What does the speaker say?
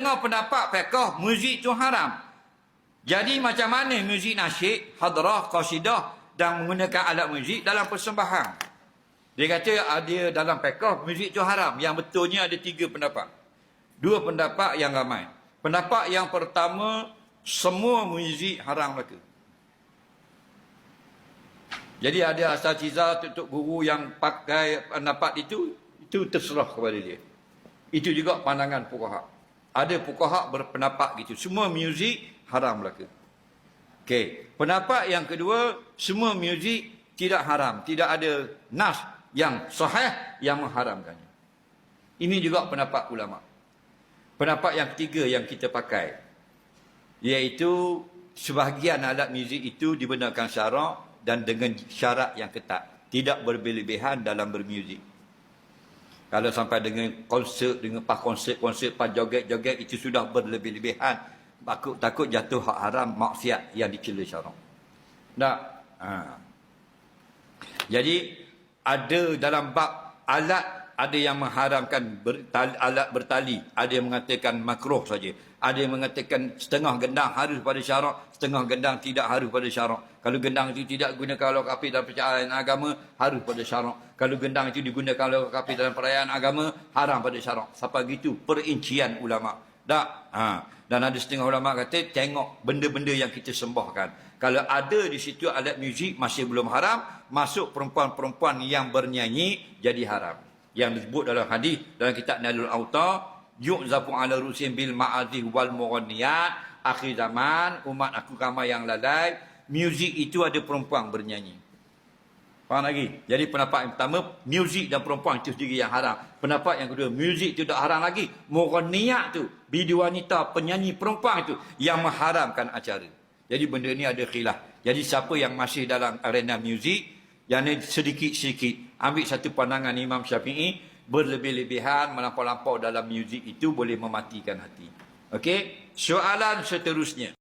Dengar pendapat fiqh muzik itu haram. Jadi macam mana muzik nasyid, hadrah, qasidah dan menggunakan alat muzik dalam persembahan? Dia kata ada dalam fiqh muzik itu haram. Yang betulnya ada 3 pendapat. 2 pendapat yang ramai. Pendapat yang pertama, semua muzik haram belaka. Jadi ada asatizah, tutup guru yang pakai pendapat itu terserah kepada dia. Itu juga pandangan fuqaha. Ada fuqaha berpendapat gitu. Semua muzik haram belaka. Okey. Pendapat yang kedua, semua muzik tidak haram. Tidak ada nas yang sahih yang mengharamkannya. Ini juga pendapat ulama. Pendapat yang ketiga yang kita pakai, iaitu sebahagian alat muzik itu dibenarkan syarak dan dengan syarat yang ketat. Tidak berlebihan dalam bermuzik. Kalau sampai dengan konsert, dengan pas konsert, pas joget-joget, itu sudah berlebih-lebihan. Takut jatuh hak haram, maksiat yang dicela syarak. Tak? Jadi, ada dalam bab alat, ada yang mengharamkan alat bertali. Ada yang mengatakan makruh saja. Ada yang mengatakan setengah gendang harus pada syarak, setengah gendang tidak harus pada syarak. Kalau gendang itu tidak digunakan oleh kafir dalam percayaan agama, harus pada syarak. Kalau gendang itu digunakan oleh kafir dalam perayaan agama, haram pada syarak. Sampai gitu perincian ulama. Tak? Dan ada setengah ulama kata, tengok benda-benda yang kita sembahkan. Kalau ada di situ alat muzik masih belum haram, masuk perempuan-perempuan yang bernyanyi jadi haram. Yang disebut dalam hadis dalam kitab Nailul Autar, yu'zafu ala rusin bil ma'azih wal mughanniyat, akhir zaman umat aku ramai yang lalai, muzik itu ada perempuan bernyanyi. Faham lagi? Jadi pendapat yang pertama, muzik dan perempuan itu sendiri yang haram. Pendapat yang kedua, muzik itu tak haram lagi. Mughanniyat tu, bidu wanita, penyanyi perempuan itu yang mengharamkan acara. Jadi benda ni ada khilaf. Jadi siapa yang masih dalam arena muzik, yang ni sedikit-sedikit ambil satu pandangan Imam Syafi'i, berlebih-lebihan, melampau-lampau dalam muzik itu boleh mematikan hati. Okey? Soalan seterusnya.